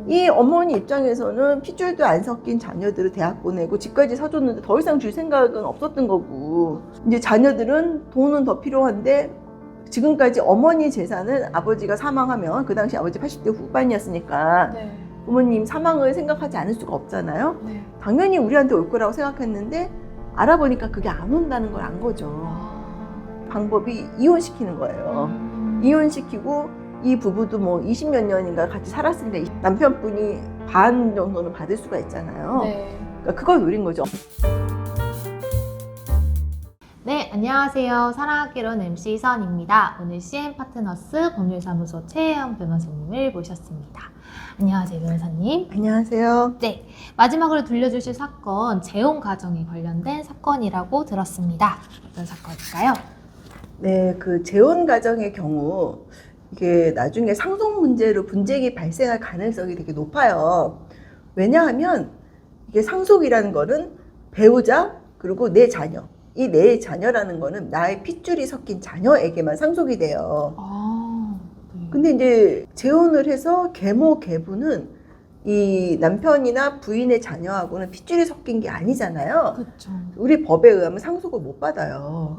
이 어머니 입장에서는 핏줄도 안 섞인 자녀들을 대학 보내고 집까지 사줬는데 더 이상 줄 생각은 없었던 거고, 이제 자녀들은 돈은 더 필요한데 지금까지 어머니 재산은 아버지가 사망하면, 그 당시 아버지 80대 후반이었으니까 네. 부모님 사망을 생각하지 않을 수가 없잖아요. 네. 당연히 우리한테 올 거라고 생각했는데 알아보니까 그게 안 온다는 걸 안 거죠. 방법이 이혼시키는 거예요. 이혼시키고 이 부부도 뭐 20몇 년인가 같이 살았으니까 남편분이 반 정도는 받을 수가 있잖아요. 네. 그러니까 그걸 노린 거죠. 네, 안녕하세요. 사랑하기론 MC 선입니다. 오늘 CM 파트너스 법률사무소 최혜영 변호사님을 모셨습니다. 안녕하세요, 변호사님. 안녕하세요. 네, 마지막으로 들려주실 사건, 재혼 가정에 관련된 사건이라고 들었습니다. 어떤 사건일까요? 네, 그 재혼 가정의 경우 이게 나중에 상속 문제로 분쟁이 발생할 가능성이 되게 높아요. 왜냐하면 이게 상속이라는 거는 배우자 그리고 내 자녀, 이 내 자녀라는 거는 나의 핏줄이 섞인 자녀에게만 상속이 돼요. 네. 근데 이제 재혼을 해서 계모 계부는 이 남편이나 부인의 자녀하고는 핏줄이 섞인 게 아니잖아요. 그렇죠. 우리 법에 의하면 상속을 못 받아요.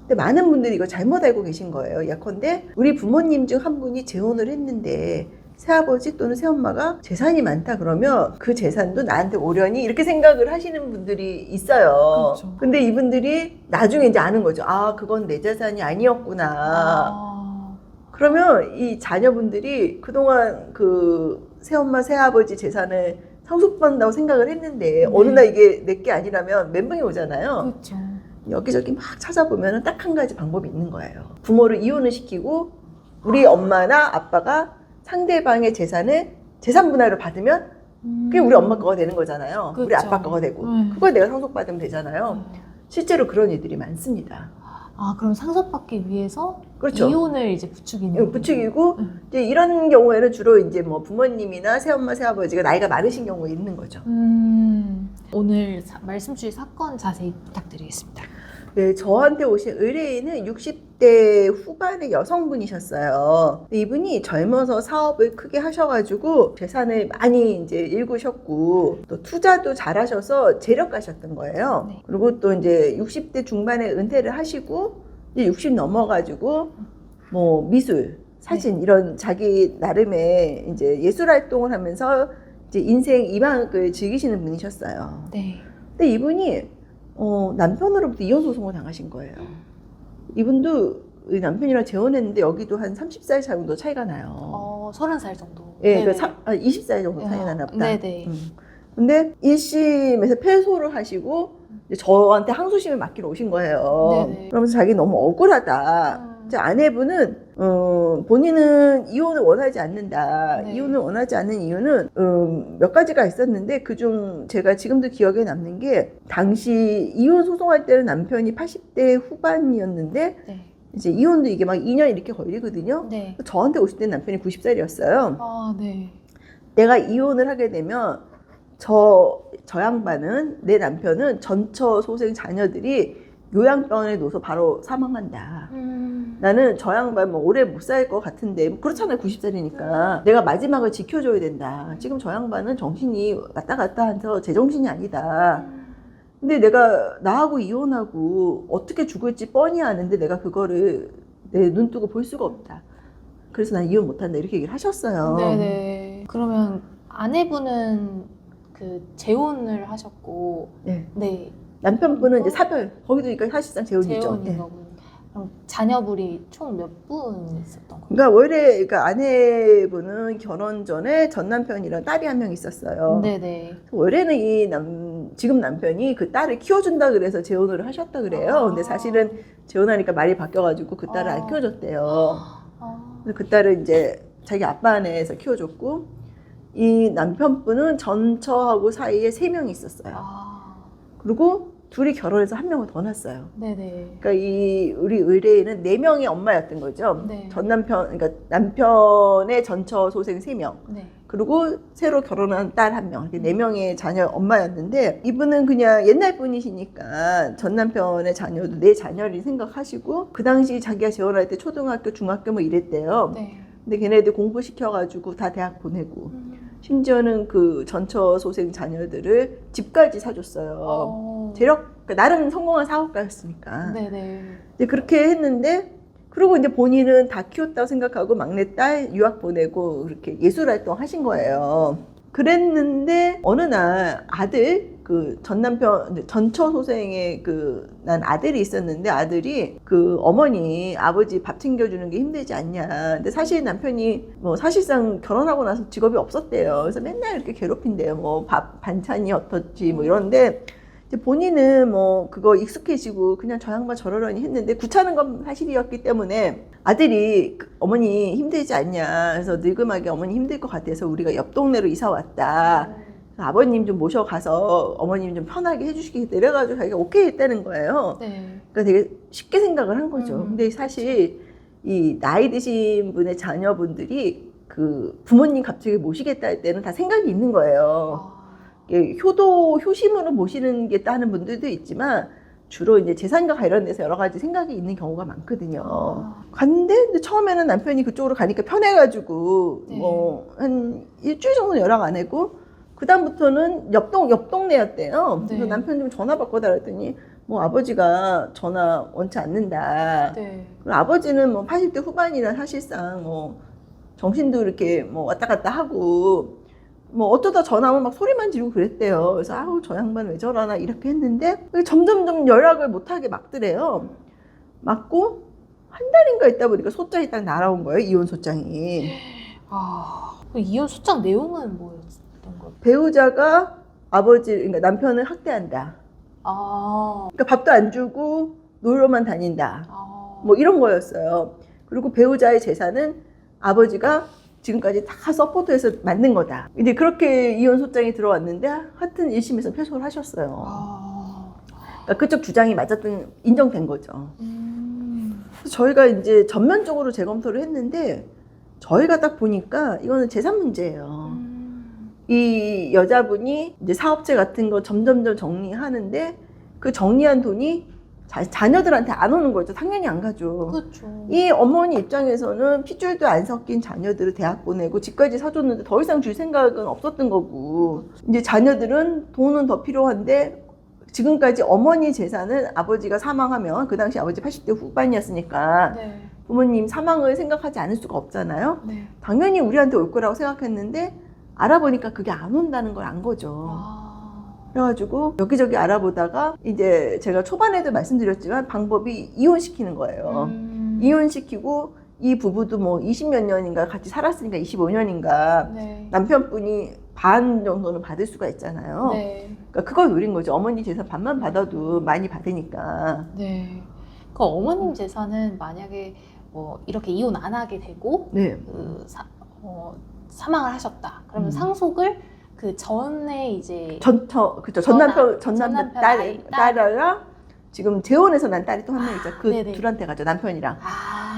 근데 많은 분들이 이거 잘못 알고 계신 거예요. 예컨대 우리 부모님 중 한 분이 재혼을 했는데 새아버지 또는 새엄마가 재산이 많다 그러면 그 재산도 나한테 오려니 이렇게 생각을 하시는 분들이 있어요. 그렇죠. 근데 이분들이 나중에 이제 아는 거죠. 아, 그건 내 재산이 아니었구나. 그러면 이 자녀분들이 그동안 그 새엄마, 새아버지 재산을 상속받는다고 생각을 했는데 어느 날 이게 내 게 아니라면 멘붕이 오잖아요. 그렇죠. 여기저기 막 찾아보면 딱 한 가지 방법이 있는 거예요. 부모를 이혼을 시키고 우리 엄마나 아빠가 상대방의 재산을 재산 분할을 받으면 그게 우리 엄마 거가 되는 거잖아요. 그렇죠. 우리 아빠 거가 되고 그걸 내가 상속받으면 되잖아요. 실제로 그런 일들이 많습니다. 아, 그럼 상속받기 위해서 그렇죠. 이혼을 이제 부추기는 부추기고 이제 이런 경우에는 주로 이제 뭐 부모님이나 새엄마, 새아버지가 나이가 많으신 경우에 있는 거죠. 오늘 말씀 주실 사건 자세히 부탁드리겠습니다. 네, 저한테 오신 의뢰인은 60대 후반의 여성분이셨어요. 이분이 젊어서 사업을 크게 하셔가지고 재산을 많이 이제 일구셨고 또 투자도 잘하셔서 재력가셨던 거예요. 네. 그리고 또 이제 60대 중반에 은퇴를 하시고 이제 60 넘어가지고 뭐 미술, 사진 이런 자기 나름의 이제 예술 활동을 하면서 이제 인생 이방을 즐기시는 분이셨어요. 네. 근데 이분이 남편으로부터 이혼 소송을 당하신 거예요. 이분도 남편이랑 재혼했는데 여기도 한 30살 정도 차이가 나요. 30살 정도. 예, 20살 정도 차이 나나 보다. 네네. 근데 1심에서 패소를 하시고 이제 저한테 항소심을 맡기러 오신 거예요. 네네. 그러면서 자기 너무 억울하다. 제 아내분은 본인은 이혼을 원하지 않는다. 네. 이혼을 원하지 않는 이유는 몇 가지가 있었는데 그중 제가 지금도 기억에 남는 게 당시 이혼 소송할 때는 남편이 80대 후반이었는데 네. 이제 이혼도 이게 막 2년 이렇게 걸리거든요. 네. 저한테 오실 때 남편이 90살이었어요. 아, 네. 내가 이혼을 하게 되면 저 양반은 내 남편은 전처 소생 자녀들이 요양병원에 놓아서 바로 사망한다. 나는 저 양반 뭐 오래 못 살 것 같은데 그렇잖아요. 90살이니까 내가 마지막을 지켜줘야 된다. 지금 저 양반은 정신이 왔다 갔다 해서 제정신이 아니다. 근데 내가 나하고 이혼하고 어떻게 죽을지 뻔히 아는데 내가 그거를 내 눈 뜨고 볼 수가 없다. 그래서 난 이혼 못한다 이렇게 얘기를 하셨어요. 네네. 그러면 아내분은 그 재혼을 하셨고, 네. 네. 남편분은 이제 사별 거기도 그러니까 사실상 재혼이죠. 재혼인 네. 거군요. 그럼 자녀분이 총 몇 분 있었던 거예요? 그러니까 원래 그러니까 아내분은 결혼 전에 전 남편이랑 딸이 한 명 있었어요. 네네. 원래는 지금 남편이 그 딸을 키워준다 그래서 재혼을 하셨다 그래요. 근데 사실은 재혼하니까 말이 바뀌어가지고 그 딸을 안 키워줬대요. 그래서 그 딸을 이제 자기 아빠 안에서 키워줬고 이 남편분은 전처하고 사이에 3명이 있었어요. 그리고 둘이 결혼해서 한 명을 더 낳았어요. 네네. 그러니까 우리 의뢰인은 4명의 엄마였던 거죠. 네. 전 남편, 그러니까 남편의 전처 소생 3명. 네. 그리고 새로 결혼한 딸 1명. 이렇게 4명의 자녀 엄마였는데 이분은 그냥 옛날 분이시니까 전 남편의 자녀도 내 자녀를 생각하시고 그 당시 자기가 재혼할 때 초등학교, 중학교 뭐 이랬대요. 네. 근데 걔네들 공부시켜가지고 다 대학 보내고 심지어는 그 전처 소생 자녀들을 집까지 사줬어요. 그러니까 나름 성공한 사업가였으니까. 네네. 이제 그렇게 했는데, 그리고 이제 본인은 다 키웠다고 생각하고 막내딸 유학 보내고 그렇게 예술 활동 하신 거예요. 그랬는데 어느 날 아들, 그 전 남편, 전처 소생의 그 난 아들이 있었는데, 아들이 그 어머니 아버지 밥 챙겨주는 게 힘들지 않냐. 근데 사실 남편이 뭐 사실상 결혼하고 나서 직업이 없었대요. 그래서 맨날 이렇게 괴롭힌대요. 뭐 밥 반찬이 어떻지 뭐 이런데, 이제 본인은 뭐 그거 익숙해지고 그냥 저 양반 저러려니 했는데, 구차는 건 사실이었기 때문에 아들이 어머니 힘들지 않냐, 그래서 늙음하게 어머니 힘들 것 같아서 우리가 옆 동네로 이사 왔다, 아버님 좀 모셔가서 어머님 좀 편하게 해주시겠다 이래가지고 자기가 오케이 했다는 거예요. 네. 그러니까 되게 쉽게 생각을 한 거죠. 근데 사실 이 나이 드신 분의 자녀분들이 그 부모님 갑자기 모시겠다 할 때는 다 생각이 있는 거예요. 효심으로 모시는 게 따는 분들도 있지만, 주로 이제 재산과 관련돼서 여러 가지 생각이 있는 경우가 많거든요. 갔는데 근데 처음에는 남편이 그쪽으로 가니까 편해가지고 네. 뭐 한 일주일 정도는 연락 안 했고, 그 다음부터는 옆 동네였대요. 네. 그래서 남편 좀 전화 바꿔달라 했더니 뭐 아버지가 전화 원치 않는다. 네. 그리고 아버지는 뭐 80대 후반이라 사실상 뭐 정신도 이렇게 뭐 왔다 갔다 하고, 뭐 어쩌다 전화하면 막 소리만 지르고 그랬대요. 그래서 아우 저 양반 왜 저러나 이렇게 했는데, 점점 연락을 못하게 막더래요. 막고 한 달인가 있다 보니까 소장이 딱 날아온 거예요. 이혼 소장이. 그 이혼 소장 내용은 뭐였던 거예요? 배우자가 아버지, 그러니까 남편을 학대한다. 그러니까 밥도 안 주고 놀러만 다닌다. 뭐 이런 거였어요. 그리고 배우자의 재산은 아버지가 지금까지 다 서포트해서 만든 거다. 근데 그렇게 이혼 소장이 들어왔는데 하여튼 1심에서 패소를 하셨어요. 그러니까 그쪽 주장이 맞았던, 인정된 거죠. 그래서 저희가 이제 전면적으로 재검토를 했는데, 저희가 딱 보니까 이거는 재산 문제예요. 이 여자분이 이제 사업체 같은 거 점점점 정리하는데, 그 정리한 돈이 자녀들한테 안 오는 거죠. 당연히 안 가죠. 그렇죠. 이 어머니 입장에서는 핏줄도 안 섞인 자녀들을 대학 보내고 집까지 사줬는데 더 이상 줄 생각은 없었던 거고, 이제 자녀들은 돈은 더 필요한데, 지금까지 어머니 재산은 아버지가 사망하면, 그 당시 아버지 80대 후반이었으니까 네. 부모님 사망을 생각하지 않을 수가 없잖아요. 네. 당연히 우리한테 올 거라고 생각했는데 알아보니까 그게 안 온다는 걸 안 거죠. 그래가지고 여기저기 알아보다가 이제 제가 초반에도 말씀드렸지만 방법이 이혼시키는 거예요. 이혼시키고, 이 부부도 뭐 20몇 년인가 같이 살았으니까 25년인가 네. 남편분이 반 정도는 받을 수가 있잖아요. 네. 그러니까 그걸 노린 거죠. 어머니 재산 반만 받아도 많이 받으니까. 네. 그 어머님 재산은 만약에 뭐 이렇게 이혼 안 하게 되고 네. 사망을 하셨다. 그러면 상속을 그 전에 이제 그죠. 전 남편 아이, 딸이랑 지금 재혼해서 난 딸이 또 한 명 있죠. 그 네네. 둘한테 가죠, 남편이랑.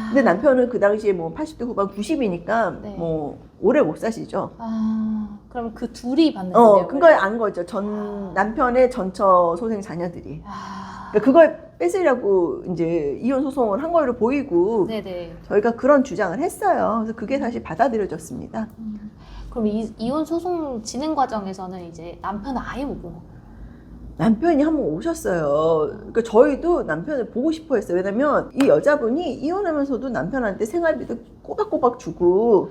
근데 남편은 그 당시에 뭐 80대 후반 90이니까 네. 뭐 오래 못 사시죠. 그럼 그 둘이 받는 거예요? 그걸 안 거죠. 남편의 전처 소생 자녀들이. 그러니까 그걸 뺏으려고 이제 이혼 소송을 한 걸로 보이고, 네네. 저희가 그런 주장을 했어요. 그래서 그게 다시 받아들여졌습니다. 그럼 이혼 소송 진행 과정에서는 이제 남편은 아예 못 본 거예요? 남편이 한번 오셨어요. 그러니까 저희도 남편을 보고 싶어 했어요. 왜냐면 이 여자분이 이혼하면서도 남편한테 생활비도 꼬박꼬박 주고,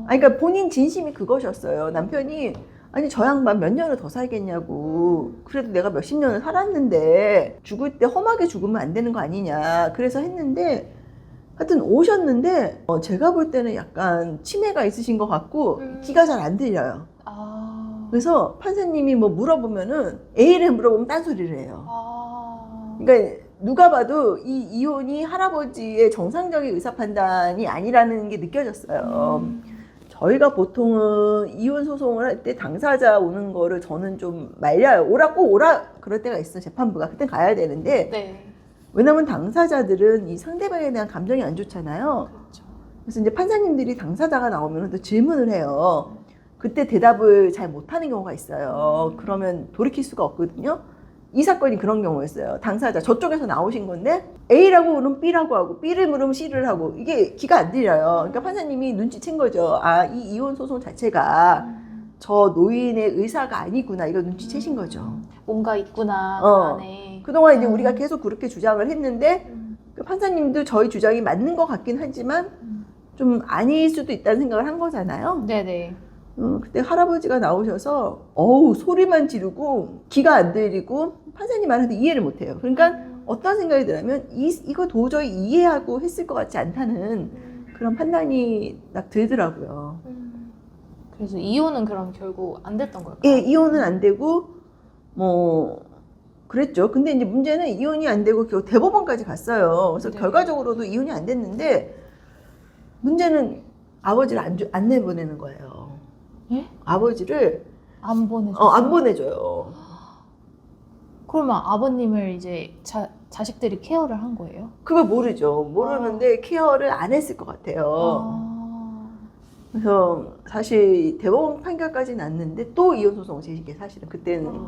그러니까 본인 진심이 그것이었어요. 남편이 아니 저 양반 몇 년을 더 살겠냐고, 그래도 내가 몇십 년을 살았는데 죽을 때 험하게 죽으면 안 되는 거 아니냐, 그래서 했는데, 하여튼 오셨는데 제가 볼 때는 약간 치매가 있으신 것 같고 귀가 잘 안 들려요. 그래서 판사님이 뭐 물어보면은 A를 물어보면 딴소리를 해요. 그러니까 누가 봐도 이 이혼이 할아버지의 정상적인 의사 판단이 아니라는 게 느껴졌어요. 저희가 보통은 이혼 소송을 할 때 당사자 오는 거를 저는 좀 말려요. 꼭 오라 그럴 때가 있어, 재판부가. 그때 가야 되는데. 네. 왜냐면 당사자들은 이 상대방에 대한 감정이 안 좋잖아요. 그렇죠. 그래서 이제 판사님들이 당사자가 나오면 또 질문을 해요. 그때 대답을 잘 못하는 경우가 있어요. 그러면 돌이킬 수가 없거든요. 이 사건이 그런 경우였어요. 당사자 저쪽에서 나오신 건데 A라고 물으면 B라고 하고 B를 물으면 C를 하고, 이게 귀가 안 들려요. 그러니까 판사님이 눈치챈 거죠. 이 이혼 소송 자체가 저 노인의 의사가 아니구나 이거 눈치채신 거죠. 뭔가 있구나 어. 그 안에. 그동안 이제 우리가 계속 그렇게 주장을 했는데 그 판사님도 저희 주장이 맞는 것 같긴 하지만 좀 아닐 수도 있다는 생각을 한 거잖아요. 네네. 그때 할아버지가 나오셔서 어우 소리만 지르고 귀가 안 들리고 판사님 말하는데 이해를 못해요. 그러니까 어떤 생각이 드냐면 이거 도저히 이해하고 했을 것 같지 않다는 그런 판단이 딱 들더라고요. 그래서 이혼은 그럼 결국 안 됐던 걸까요? 예, 이혼은 안 되고 뭐 그랬죠. 근데 이제 문제는 이혼이 안 되고 결국 대법원까지 갔어요. 그래서 네. 결과적으로도 이혼이 안 됐는데 문제는 아버지를 안 내보내는 거예요. 예? 아버지를 안 보내줘. 안 보내줘요. 그러면 아버님을 이제 자식들이 케어를 한 거예요? 그걸 모르죠. 모르는데 케어를 안 했을 것 같아요. 그래서 사실 대법원 판결까지 났는데 또 이혼 소송을 제기해 사실은 그때는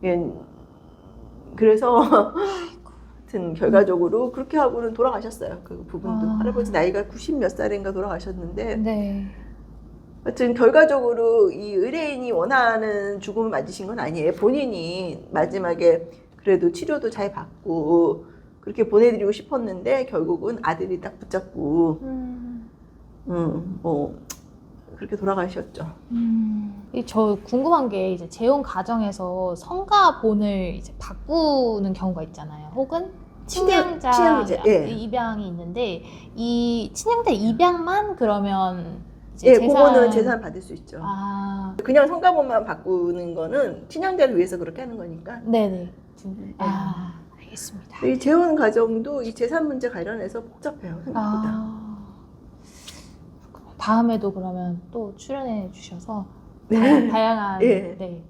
예, 그래서 하여튼 결과적으로 그렇게 하고는 돌아가셨어요. 그 부분도 할아버지 나이가 90 몇 살인가 돌아가셨는데 네. 하여튼 결과적으로 이 의뢰인이 원하는 죽음을 맞으신 건 아니에요. 본인이 마지막에 그래도 치료도 잘 받고 그렇게 보내드리고 싶었는데 결국은 아들이 딱 붙잡고 뭐 그렇게 돌아가셨죠. 저 궁금한 게 이제 재혼 과정에서 성가본을 이제 바꾸는 경우가 있잖아요. 혹은 친양자 예. 입양이 있는데 이 친양자 입양만 그러면 이제 예, 그거는 재산 받을 수 있죠. 그냥 성가본만 바꾸는 거는 친양자를 위해서 그렇게 하는 거니까. 네네. 알겠습니다. 이 재혼 과정도 이 재산 문제 관련해서 복잡해요, 생각보다. 다음에도 그러면 또 출연해 주셔서 네. 다양한 예. 네,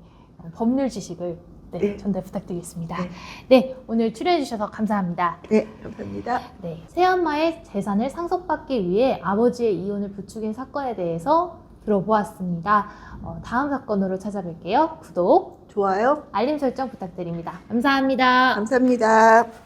법률 지식을 네. 전달 부탁드리겠습니다. 네. 네, 오늘 출연해 주셔서 감사합니다. 네, 감사합니다. 네, 새엄마의 재산을 상속받기 위해 아버지의 이혼을 부추긴 사건에 대해서 들어보았습니다. 다음 사건으로 찾아뵐게요. 구독, 좋아요. 알림 설정 부탁드립니다. 감사합니다. 감사합니다.